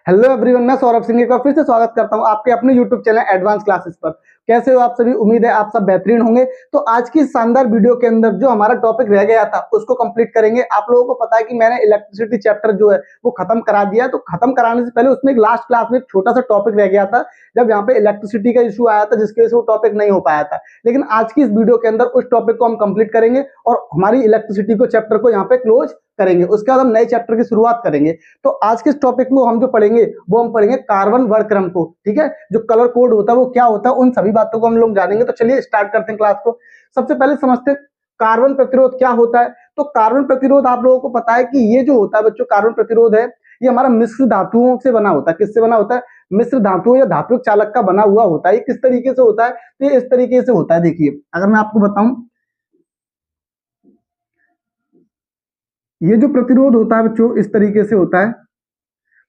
Hello everyone, मैं सौरभ सिंह एक बार फिर से स्वागत करता हूं आपके अपने यूट्यूब चैनल एडवांस क्लासेस पर। कैसे हो आप सभी? उम्मीद है आप सब बेहतरीन होंगे। तो आज की शानदार वीडियो के अंदर जो हमारा टॉपिक रह गया था उसको कंप्लीट करेंगे। आप लोगों को पता है कि मैंने इलेक्ट्रिसिटी चैप्टर जो है वो खत्म करा दिया। तो खत्म कराने से पहले उसमें एक लास्ट क्लास में एक छोटा सा टॉपिक रह गया था, जब यहाँ पे इलेक्ट्रिसिटी का इशू आया था, जिसकी वजह से वो टॉपिक नहीं हो पाया था। लेकिन आज की इस वीडियो के अंदर उस टॉपिक को हम कंप्लीट करेंगे और हमारी इलेक्ट्रिसिटी को चैप्टर को यहाँ पे क्लोज करेंगे। उसके बाद हम नए चैप्टर की शुरुआत करेंगे। तो आज के इस टॉपिक में हम जो पढ़ेंगे वो हम पढ़ेंगे कार्बन वर्णक्रम को। ठीक है, जो कलर कोड होता है वो क्या होता है, उन सभी बातों को हम लोग जानेंगे। तो चलिए स्टार्ट करते हैं क्लास को। सबसे पहले समझते हैं कार्बन प्रतिरोध क्या होता है। तो कार्बन प्रतिरोध आप लोगों को पता है कि ये जो होता है बच्चों, कार्बन प्रतिरोध है ये हमारा मिश्र धातुओं से बना होता है। किससे बना होता है? मिश्र धातुओं या धात्विक चालक का बना हुआ होता है। ये किस तरीके से होता है? तो ये इस तरीके से होता है। देखिए, अगर मैं आपको बताऊं, ये जो प्रतिरोध होता है बच्चों इस तरीके से होता है।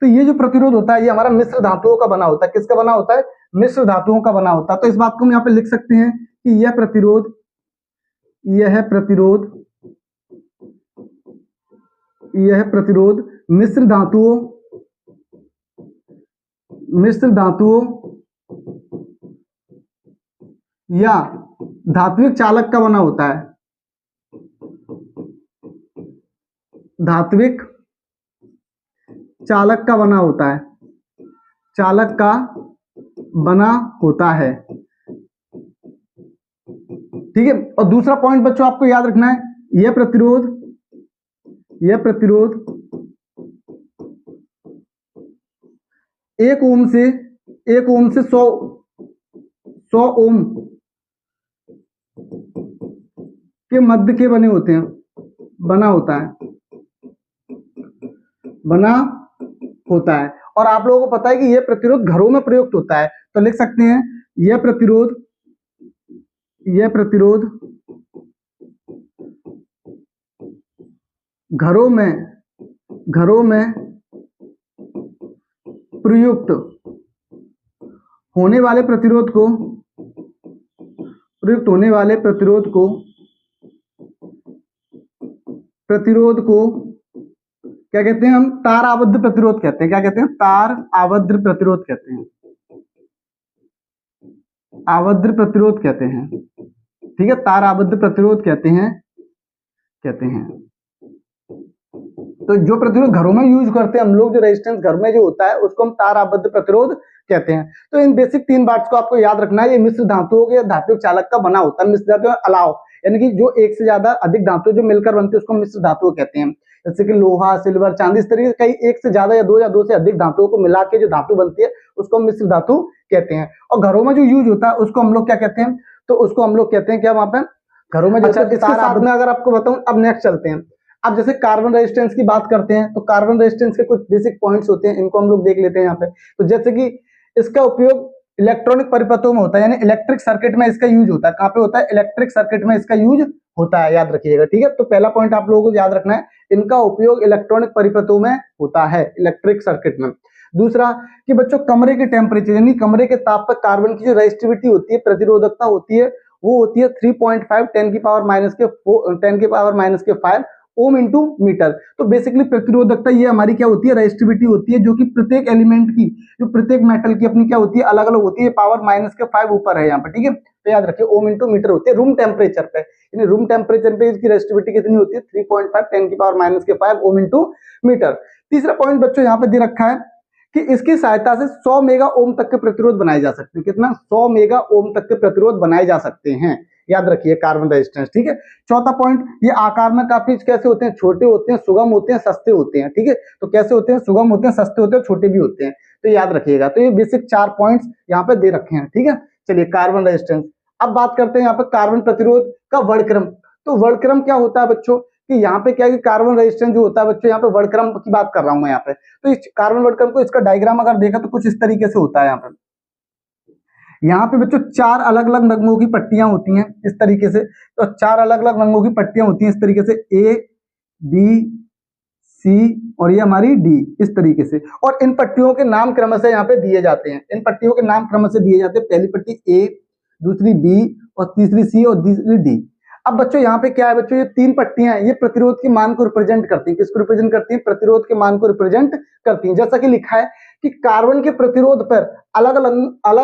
तो ये जो प्रतिरोध होता है ये हमारा मिश्र धातुओं का बना होता है। किसका बना होता है? मिश्र धातुओं का बना होता है। तो इस बात को हम यहाँ पे लिख सकते हैं कि यह प्रतिरोध मिश्र धातुओं या धात्विक चालक का बना होता है। धात्विक चालक का बना होता है। चालक का बना होता है। ठीक है। और दूसरा पॉइंट बच्चों आपको याद रखना है, यह प्रतिरोध 1 ओम से 100 ओम के मध्य के बना होता है। और आप लोगों को पता है कि यह प्रतिरोध घरों में प्रयुक्त होता है। तो लिख सकते हैं यह प्रतिरोध घरों में प्रयुक्त होने वाले प्रतिरोध को क्या कहते हैं? हम तार आबद्ध प्रतिरोध कहते हैं। क्या कहते हैं? तार आबद्ध प्रतिरोध कहते हैं। ठीक है, तार आबद्ध प्रतिरोध कहते हैं। तो जो प्रतिरोध घरों में यूज करते हैं हम लोग, जो रेजिस्टेंस घर में जो होता है उसको हम तार आबद्ध प्रतिरोध कहते हैं। तो इन बेसिक 3 बात को आपको याद रखना है। ये मिश्र धातुओं के धात्विक चालक का बना होता है। मिश्र धातुओं अलाव, यानी कि जो एक से ज्यादा अधिक धातु जो मिलकर बनती है उसको मिश्र धातु कहते हैं। जैसे कि लोहा, सिल्वर, चांदी, इस तरीके से कई एक से ज्यादा या दो से अधिक धातुओं को मिला के जो धातु बनती है उसको हम मिश्र धातु कहते हैं। और घरों में जो यूज होता है उसको हम लोग क्या कहते हैं? तो उसको हम लोग कहते हैं क्या वहां पे घरों में। अच्छा, इसके साथ में अगर आपको बताऊं, अब नेक्स्ट चलते हैं। अब जैसे कार्बन रेजिस्टेंस की बात करते हैं तो कार्बन रेजिस्टेंस के कुछ बेसिक पॉइंट्स होते हैं, इनको हम लोग देख लेते हैं यहाँ पे। तो जैसे कि इसका उपयोग इलेक्ट्रॉनिक परिपथों में होता है, यानी इलेक्ट्रिक सर्किट में इसका यूज होता है। कहाँ पे होता है? इलेक्ट्रिक सर्किट में इसका यूज होता है, याद रखिएगा। ठीक है, तो पहला पॉइंट आप लोगों को याद रखना है, इनका उपयोग इलेक्ट्रॉनिक परिपथों में होता है, इलेक्ट्रिक सर्किट में। दूसरा कि बच्चों कमरे के टेम्परेचर यानी कमरे के ताप पर कार्बन की जो रेजिस्टिविटी होती है, प्रतिरोधकता होती है, वो होती है 3.5 10 की पावर माइनस के 5 ओम इंटू मीटर। तो बेसिकली प्रतिरोधकता ये हमारी क्या होती है? रेजिस्टिविटी होती है, जो कि प्रत्येक एलिमेंट की, जो प्रत्येक मेटल की अपनी क्या होती है? अलग अलग होती है। पावर माइनस के 5 ऊपर है यहाँ पे। ठीक है, तो याद रखिए ओम इंटू मीटर होती है रूम टेम्परेचर पे। यानी रूम टेम्परेचर पे इसकी रेजिस्टिविटी कितनी होती है? 3.5 10 की पावर माइनस के 5 ओम इंटू मीटर। तीसरा पॉइंट बच्चों यहाँ पे दे रखा है कि इसकी सहायता से 100 मेगा ओम तक के प्रतिरोध बनाए जा सकते हैं। कितना? 100 मेगा ओम तक के प्रतिरोध बनाए जा सकते हैं, याद रखिए कार्बन रेजिस्टेंस। ठीक है। चौथा पॉइंट, ये आकार में काफी कैसे होते हैं? छोटे होते हैं, सुगम होते हैं, सस्ते होते हैं। ठीक है, तो कैसे होते हैं? सुगम होते हैं, सस्ते होते हैं, छोटे भी होते हैं। तो याद रखिएगा। तो ये बेसिक 4 पॉइंट्स यहाँ पे दे रखे हैं। ठीक है, चलिए कार्बन रेजिस्टेंस। अब बात करते हैं यहाँ पे कार्बन प्रतिरोध का वर्णक्रम। तो वर्णक्रम क्या होता है बच्चों? कि यहाँ पे क्या है कि कार्बन रेजिस्टेंस जो होता है बच्चों, यहाँ पे वर्णक्रम की बात कर रहा हूं मैं यहाँ पे। तो इस कार्बन वर्णक्रम को, इसका डायग्राम अगर देखा तो कुछ इस तरीके से होता है। यहाँ पे बच्चों 4 अलग अलग रंगों की पट्टियां होती हैं इस तरीके से। तो 4 अलग अलग रंगों की पट्टियां होती हैं इस तरीके से, ए बी सी और ये हमारी डी, इस तरीके से। और इन पट्टियों के नाम क्रमशः यहाँ पे दिए जाते हैं। इन पट्टियों के नाम क्रमशः दिए जाते हैं। पहली पट्टी ए, दूसरी बी और तीसरी सी और तीसरी डी। अब बच्चों यहाँ पे क्या है बच्चों? ये 3 पट्टियां हैं, ये प्रतिरोध के मान को रिप्रेजेंट करती हैं। किसको रिप्रेजेंट करती हैं? प्रतिरोध के मान को रिप्रेजेंट करती हैं। जैसा कि लिखा है कि कार्बन के प्रतिरोध पर अलग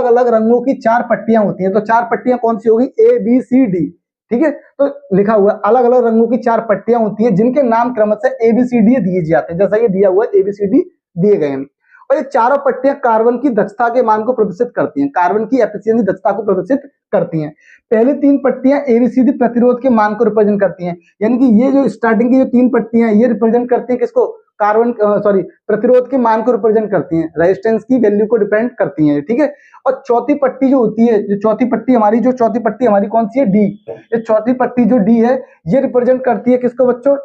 अलग रंगों की 4 पट्टियां होती हैं। तो 4 पट्टियां कौन सी होगी? A B C D. ठीक है, तो लिखा हुआ है अलग अलग रंगों की 4 पट्टियां होती हैं जिनके नाम क्रमशः ए बी सी डी दिए जाते हैं, जैसा ये दिया हुआ है ए बी सी डी दिए गए हैं। और ये चारों पट्टियां कार्बन की दक्षता के मान को प्रदर्शित करती हैं, कार्बन की एफिशिएंसी दक्षता को प्रदर्शित करती हैं। पहली 3 पट्टियां एबीसीडी प्रतिरोध के मान को रिप्रेजेंट करती हैं, यानी कि ये जो स्टार्टिंग की जो 3 पट्टियां ये रिप्रेजेंट करती हैं किसको? कार्बन प्रतिरोध के मान को रिप्रेजेंट करती हैं, रेजिस्टेंस की वैल्यू को डिपेंड करती हैं। ठीक है, और चौथी पट्टी जो होती है, जो चौथी पट्टी हमारी कौन सी है? डी। ये चौथी पट्टी जो डी है ये रिप्रेजेंट करती है किसको बच्चों?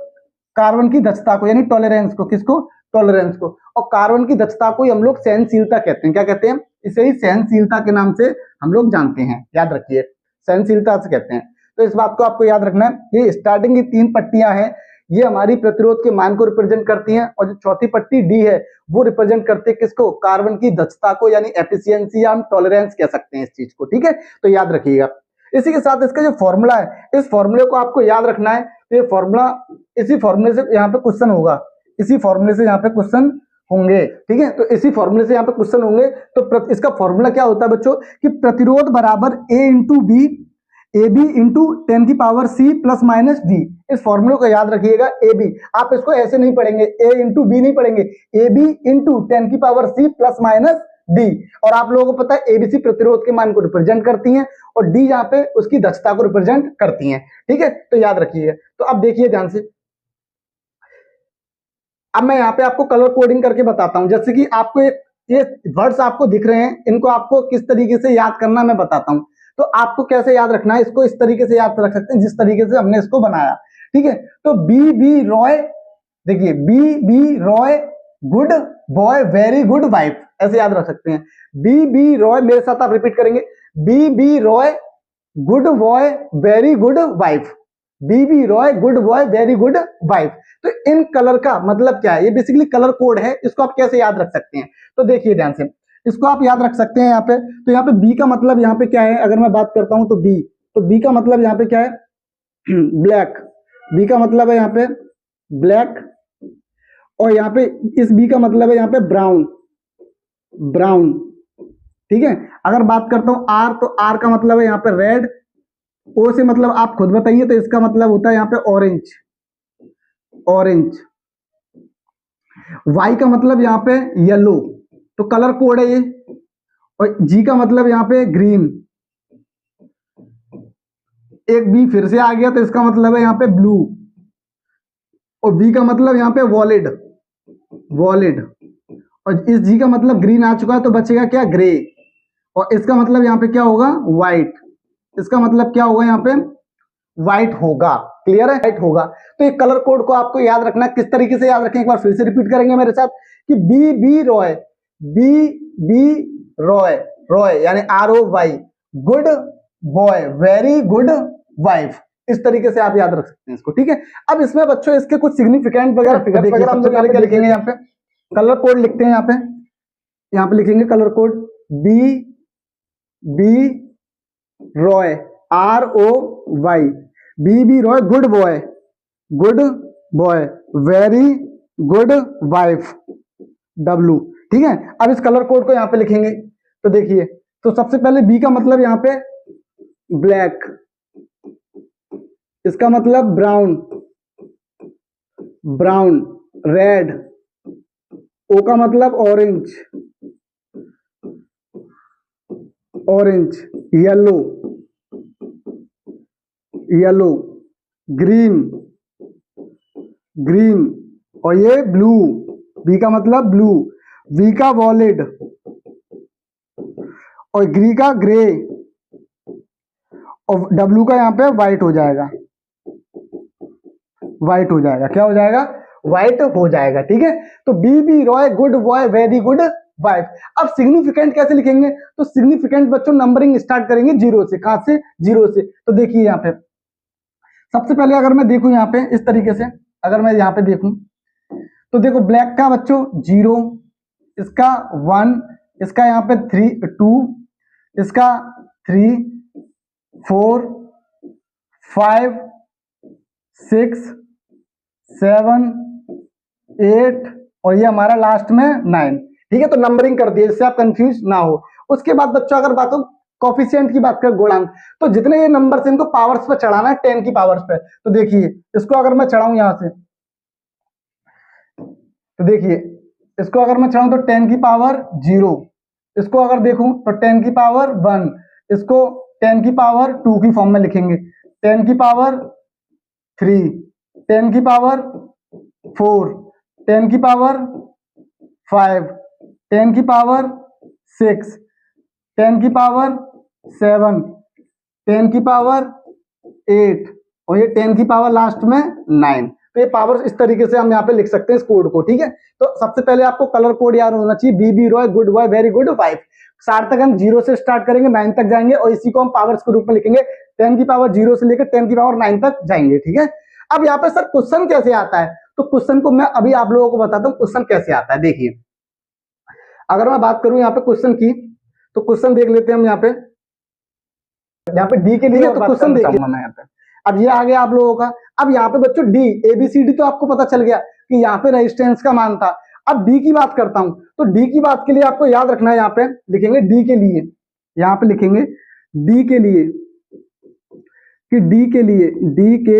कार्बन की दक्षता को, यानी टॉलरेंस को। किसको? टॉलरेंस को। और कार्बन की दक्षता को हम लोग सहनशीलता कहते हैं। क्या कहते हैं? इसे ही सहनशीलता के नाम से हम लोग जानते हैं, याद रखिए, सहनशीलता से कहते हैं। तो इस बात को आपको याद रखना है। ये स्टार्टिंग की 3 पट्टियां हैं, ये हमारी प्रतिरोध के मान को रिप्रेजेंट करती हैं, और जो चौथी पट्टी डी है वो रिप्रेजेंट करती है किसको? कार्बन की दक्षता को, यानी एफिशिएंसी या हम टॉलरेंस कह सकते हैं इस चीज को। ठीक है, तो याद रखिएगा। इसी के साथ इसका जो फॉर्मूला है, इस फॉर्मूले को आपको याद रखना है। तो ये फॉर्मूला, इसी फॉर्मूले से यहाँ पे क्वेश्चन होगा, इसी फॉर्मूले से यहाँ पे क्वेश्चन होंगे। ठीक है, तो इसी फॉर्मूले से यहाँ पे क्वेश्चन होंगे। तो इसका फॉर्मूला क्या होता है बच्चों? कि प्रतिरोध बराबर A into B, A B into 10 की power C plus minus D. इस फॉर्मूले को याद रखिएगा, ए बी। आप इसको ऐसे नहीं पढ़ेंगे, ए इंटू बी नहीं पढ़ेंगे, ए बी इंटू 10 की power C plus minus D. और आप लोगों को पता है एबीसी प्रतिरोध के मान को रिप्रेजेंट करती हैं, और डी यहाँ पे उसकी दक्षता को रिप्रेजेंट करती हैं। ठीक है, तो याद रखिएगा। तो अब देखिए ध्यान से, अब मैं यहाँ पे आपको कलर कोडिंग करके बताता हूं। जैसे कि आपको ये वर्ड्स आपको दिख रहे हैं, इनको आपको किस तरीके से याद करना मैं बताता हूं। तो आपको कैसे याद रखना है, इसको इस तरीके से याद रख सकते हैं जिस तरीके से हमने इसको बनाया। ठीक है, तो बी बी रॉय, देखिए B B Roy good boy very good wife, ऐसे याद रख सकते हैं। बी बी रॉय, मेरे साथ आप रिपीट करेंगे, B B Roy good boy very good wife, B B Roy good boy very good wife. तो इन कलर का मतलब क्या है? ये बेसिकली कलर कोड है, इसको आप कैसे याद रख सकते हैं? तो देखिए ध्यान से, इसको आप याद रख सकते हैं यहाँ पे। तो यहाँ पे बी का मतलब यहाँ पे क्या है? अगर मैं बात करता हूं तो बी का मतलब यहाँ पे क्या है? ब्लैक। बी का मतलब है यहाँ पे ब्लैक, और यहाँ पे इस बी का मतलब है यहाँ पे ब्राउन, ब्राउन। ठीक है, अगर बात करता हूं आर, तो आर का मतलब है यहाँ पे रेड। ओ से मतलब आप खुद बताइए, तो इसका मतलब होता है यहाँ पे ऑरेंज, ऑरेंज। वाई का मतलब यहाँ पे येलो, तो कलर कोड है ये। और जी का मतलब यहाँ पे ग्रीन, एक बी फिर से आ गया, तो इसका मतलब है यहाँ पे ब्लू। और बी का मतलब यहाँ पे वॉलिड, वॉलिड। और इस जी का मतलब ग्रीन आ चुका है, तो बचेगा क्या? ग्रे। और इसका मतलब यहाँ पे क्या होगा? व्हाइट। इसका मतलब क्या होगा? यहाँ पे व्हाइट होगा। क्लियर है? व्हाइट होगा। तो ये कलर कोड को आपको याद रखना। किस तरीके से याद रखें, एक बार फिर से रिपीट करेंगे मेरे साथ, कि B B Roy, B B Roy, Roy यानी R O Y, good boy very good wife. इस तरीके से आप याद रख सकते हैं इसको। ठीक है, अब इसमें बच्चों इसके कुछ सिग्निफिकेंट वगैरह हम लोग क्या लिखेंगे? यहाँ पे कलर कोड लिखते हैं। यहाँ पे लिखेंगे colour code B B Roy, R O Y, B B Roy good boy, good boy very good wife, W. ठीक है, अब इस कलर कोड को यहाँ पे लिखेंगे। तो देखिए, तो सबसे पहले बी का मतलब यहाँ पे ब्लैक, इसका मतलब ब्राउन, ब्राउन। रेड, ओ का मतलब orange, orange. Yellow, yellow. Green, green. और ये ब्लू, बी का मतलब ब्लू। वी का वॉलिड, और ग्री का ग्रे, और डब्लू का यहाँ पे व्हाइट हो जाएगा, व्हाइट हो जाएगा। क्या हो जाएगा? व्हाइट हो जाएगा। ठीक है, तो B B Roy good boy very good wife. अब सिग्निफिकेंट कैसे लिखेंगे? तो सिग्निफिकेंट बच्चों नंबरिंग स्टार्ट करेंगे जीरो से। कहां से? जीरो से। तो देखिए यहाँ पे सबसे पहले अगर मैं देखूं यहाँ पे इस तरीके से, अगर मैं यहाँ पे देखूं तो देखो ब्लैक का बच्चों 0, इसका 1, इसका यहाँ पे 3 2, इसका 3 4 5 6 7 8, और ये हमारा लास्ट में 9। ठीक है, तो नंबरिंग कर दिए जिससे आप कंफ्यूज ना हो। उसके बाद बच्चों अगर बात हो कोफिशिएंट की बात करें, गुणांक, तो जितने ये नंबर इनको पावर्स पे चढ़ाना है 10 की पावर्स पे। तो देखिए इसको अगर मैं चढ़ाऊं यहां से, तो देखिए इसको अगर मैं चढ़ाऊं तो 10 की पावर 0, इसको अगर देखूं तो 10 की पावर 1, इसको 10 की पावर 2 की फॉर्म में लिखेंगे, 10 की पावर 3, 10 की पावर 4, 10 की पावर 5, 10 की पावर 6, 10 की पावर 7, 10 की पावर 8 और ये 10 की पावर लास्ट में 9। तो ये पावर इस तरीके से हम यहाँ पे लिख सकते हैं इस कोड को। ठीक है, तो सबसे पहले आपको कलर कोड याद होना चाहिए, B Roy, good boy, very good, 5। सार्थक अंक 0 से स्टार्ट करेंगे 9 तक जाएंगे और इसी को हम पावर्स के रूप में लिखेंगे, 10 की पावर 0 से लेकर 10 की पावर 9 तक जाएंगे। ठीक है, अब यहाँ पे सर क्वेश्चन कैसे आता है, तो क्वेश्चन को मैं अभी आप लोगों को बताता हूँ क्वेश्चन कैसे आता है। देखिए अगर मैं बात करूं यहाँ पे क्वेश्चन की, तो क्वेश्चन देख लेते हैं हम यहाँ पे डी के लिए, तो क्वेश्चन देखिए मैं यहाँ पे, अब ये आ गया आप लोगों का। अब यहाँ पे बच्चों डी एबीसीडी तो आपको पता चल गया कि यहाँ पे रेजिस्टेंस का मान था। अब डी की बात करता हूं, तो डी की बात के लिए आपको याद रखना है, यहाँ पे लिखेंगे डी के लिए, यहाँ पे लिखेंगे डी के लिए, कि डी के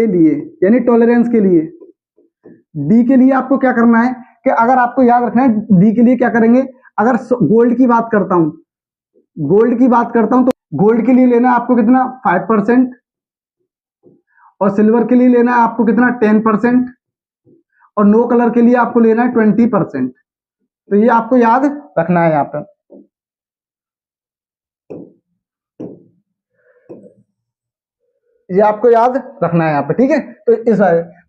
लिए यानी टॉलरेंस के लिए, डी के लिए आपको क्या करना है कि अगर आपको याद रखना है डी के लिए क्या करेंगे, अगर गोल्ड की बात करता हूं, तो गोल्ड के लिए लेना है आपको कितना 5% और सिल्वर के लिए लेना है आपको कितना 10% और नो कलर के लिए आपको लेना है 20%। तो ये आपको याद रखना है यहाँ पर, ये आपको याद रखना है यहाँ पे। ठीक है, तो इस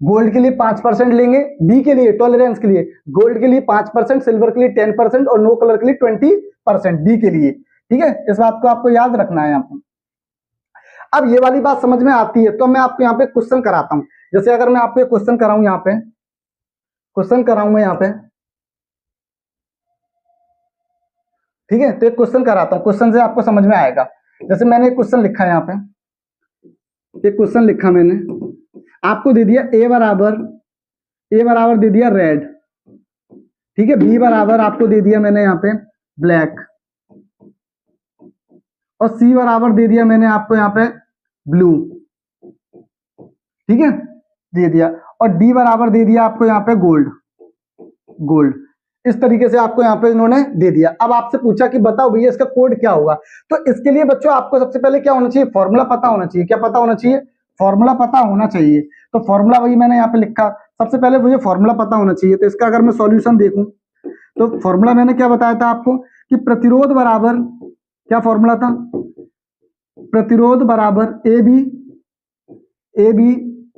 गोल्ड के लिए 5% लेंगे, डी के लिए टॉलरेंस के लिए, गोल्ड के लिए 5%, सिल्वर के लिए 10% और नो कलर के लिए 20% डी के लिए। ठीक है, इस बात को आपको याद रखना है यहाँ पे। अब ये वाली बात समझ में आती है तो मैं आपको यहाँ पे क्वेश्चन कराता हूं। जैसे अगर मैं आपको क्वेश्चन कराऊं, यहाँ पे क्वेश्चन कराऊं मैं यहाँ पे, ठीक है, तो एक क्वेश्चन कराता हूं, क्वेश्चन से आपको समझ में आएगा। जैसे मैंने एक क्वेश्चन लिखा है यहाँ पे, एक क्वेश्चन लिखा मैंने, आपको दे दिया ए बराबर दे दिया रेड, ठीक है, बी बराबर आपको दे दिया मैंने यहाँ पे ब्लैक, और सी बराबर दे दिया मैंने आपको यहाँ पे ब्लू, ठीक है, दे दिया, और डी बराबर दे दिया आपको यहाँ पे गोल्ड। इस तरीके से आपको यहाँ पे इन्होंने दे दिया। अब आपसे पूछा कि बताओ भैया इसका कोड क्या होगा, तो इसके लिए बच्चों आपको सबसे पहले क्या होना चाहिए, फॉर्मूला पता होना चाहिए। क्या पता होना चाहिए, फॉर्मूला पता होना चाहिए। तो फॉर्मूला वही मैंने यहाँ पे लिखा, सबसे पहले मुझे फॉर्मूला पता होना चाहिए। तो इसका अगर मैं सॉल्यूशन देखूं, तो फॉर्मूला मैंने क्या बताया था आपको कि प्रतिरोध बराबर, क्या फॉर्मूला था, प्रतिरोध बराबर ए बी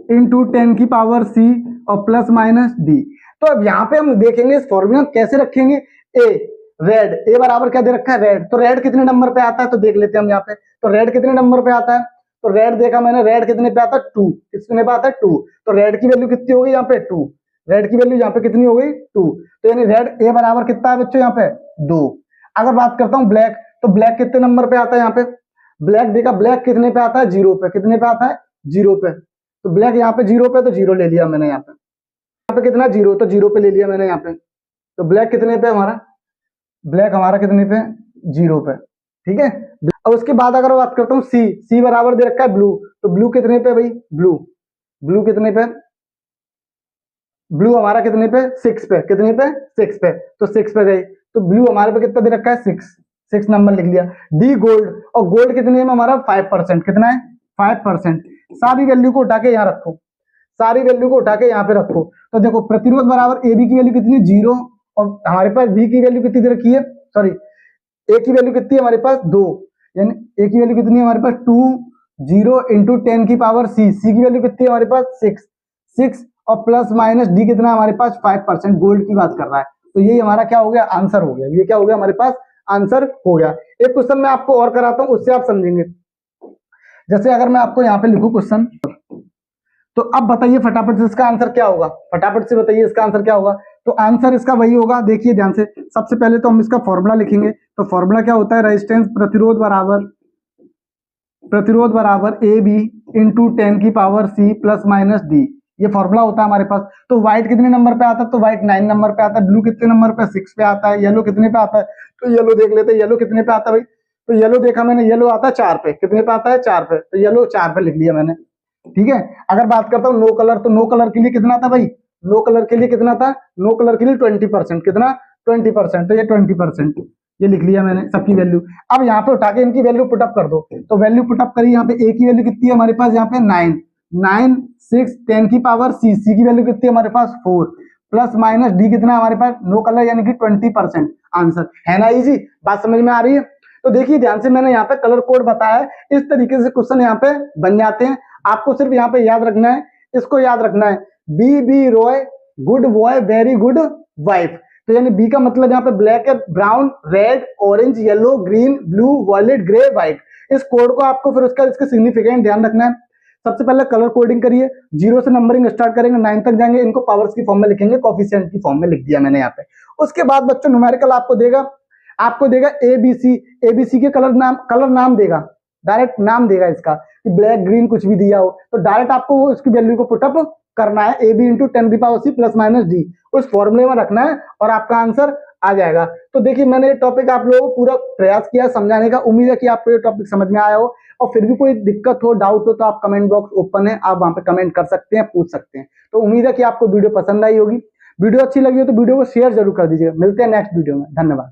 इंटू 10 की पावर सी और प्लस माइनस डी। तो अब यहाँ पे हम देखेंगे इस फॉर्मूला कैसे रखेंगे। ए बराबर क्या दे रखा है, रेड, तो रेड कितने नंबर पे आता है, तो देख लेते हैं हम यहाँ पे। तो रेड कितने नंबर पे आता है, तो रेड देखा मैंने, रेड कितने पे आता है 2, कितने पे आता है 2, तो रेड की वैल्यू कितनी हो गई यहाँ पे 2, रेड की वैल्यू यहाँ पे कितनी हो गई 2, तो यानी रेड ए बराबर कितना है बच्चों यहाँ पे 2। अगर बात करता हूँ ब्लैक, तो ब्लैक कितने नंबर पे आता है यहाँ पे, ब्लैक देखा, ब्लैक कितने पे आता है 0 पे, कितने पे आता है 0 पे, तो ब्लैक यहाँ पे 0 पे, तो 0 ले लिया मैंने यहाँ पे कितना 0, तो 0 पे ले लिया मैंने यहाँ पे। तो ब्लैक कितने पे हमारा, ब्लैक हमारा कितने पे 0 पे, ठीक है। अब उसके बाद अगर बात करता हूँ सी बराबर दे रखा है ब्लू, तो ब्लू कितने पे भाई, ब्लू कितने पे, ब्लू हमारा कितने पे 6 पे, कितने पे 6 पे, तो 6 पे गई, तो ब्लू हमारे पे कितना दे रखा है 6 नंबर लिख लिया। डी गोल्ड, और गोल्ड कितने में हमारा 5%, कितना है 5%। सारी वैल्यू को उठा के यहाँ रखो, सारी वैल्यू को उठा के यहाँ पे रखो, तो देखो प्रतिरोध बराबर ए बी की वैल्यू कितनी 0 और हमारे पास बी की वैल्यू कितनी दे रखी है, सॉरी ए की वैल्यू कितनी है हमारे पास 2, यानी ए की वैल्यू कितनी है हमारे पास 2, 0 इंटू 10 की पावर सी की वैल्यू कितनी है हमारे पास 6 और प्लस माइनस डी कितना हमारे पास 5%, गोल्ड की बात कर रहा है। तो यही हमारा क्या हो गया, आंसर हो गया। ये क्या हो गया हमारे पास, आंसर हो गया। एक क्वेश्चन मैं आपको और कराता हूं, उससे आप समझेंगे। जैसे अगर मैं आपको यहाँ पे लिखूं क्वेश्चन, तो अब बताइए फटाफट से इसका आंसर क्या होगा, फटाफट से बताइए इसका आंसर क्या होगा। तो आंसर इसका वही होगा, देखिए ध्यान से। सबसे पहले तो हम इसका फॉर्मूला लिखेंगे। तो फॉर्मूला क्या होता है, रेजिस्टेंस प्रतिरोध बराबर ए बी इंटू 10 की power C plus minus D. ये फॉर्मूला होता है हमारे पास। तो व्हाइट कितने नंबर पे आता है, तो व्हाइट 9 नंबर पे आता है। ब्लू कितने नंबर पे, 6 पे आता है। येलो कितने पे आता है, तो येलो देख लेते हैं, येलो कितने पे आता है भाई। तो येलो देखा मैंने, येलो आता है 4 पे। कितने पे आता है, 4 पे। तो येलो 4 पे लिख लिया मैंने, ठीक है। अगर बात करता हूँ नो कलर, तो नो कलर के लिए कितना था भाई, नो कलर के लिए कितना था, नो कलर के लिए 20%। कितना, 20%। तो ये 20%, ये लिख लिया मैंने सबकी वैल्यू। अब यहाँ पे उठा के इनकी वैल्यू पुटअप कर दो। तो वैल्यू पुटअप करी, यहाँ पे ए की वैल्यू कितनी है हमारे पास, यहाँ पे 9, 9, 6, 10 की पावर सी, सी की वैल्यू कितनी है हमारे पास 4, प्लस माइनस डी कितना है हमारे पास, नो कलर यानी कि 20%। आंसर है ना इजी, बात समझ में आ रही है। तो देखिए ध्यान से, मैंने यहाँ पे कलर कोड बताया है, इस तरीके से क्वेश्चन यहाँ पे बन जाते हैं। आपको सिर्फ यहाँ पे याद रखना है, इसको याद रखना है, B Roy good boy very good wife. तो यानी बी का मतलब यहाँ पे ब्लैक है, brown, red, orange, yellow, green, blue, violet, grey, white. इस कोड को आपको फिर उसका इसके सिग्निफिकेंट ध्यान रखना है। सबसे पहले कलर कोडिंग करिए, 0 से नंबरिंग स्टार्ट करेंगे, 9 तक जाएंगे, इनको पावर्स की फॉर्म में लिखेंगे, कोफिशिएंट की फॉर्म में लिख दिया मैंने यहाँ पे। उसके बाद बच्चों न्यूमेरिकल आपको देगा एबीसी, एबीसी के कलर नाम देगा, डायरेक्ट नाम देगा इसका, कि ब्लैक ग्रीन कुछ भी दिया हो, तो डायरेक्ट आपको वो इसकी वैल्यू को पुटअप करना है, ए बी इंटू 10 की power C plus minus D, उस फॉर्मूले में रखना है और आपका आंसर आ जाएगा। तो देखिए मैंने ये टॉपिक आप लोगों को पूरा प्रयास किया समझाने का, उम्मीद है कि आपको ये टॉपिक समझ में आया हो। और फिर भी कोई दिक्कत हो, डाउट हो, तो आप कमेंट बॉक्स ओपन है, आप वहां पे कमेंट कर सकते हैं, पूछ सकते हैं। तो उम्मीद है कि आपको वीडियो पसंद आई होगी। वीडियो अच्छी लगी हो तो वीडियो को शेयर जरूर कर दीजिएगा। मिलते हैं नेक्स्ट वीडियो में, धन्यवाद।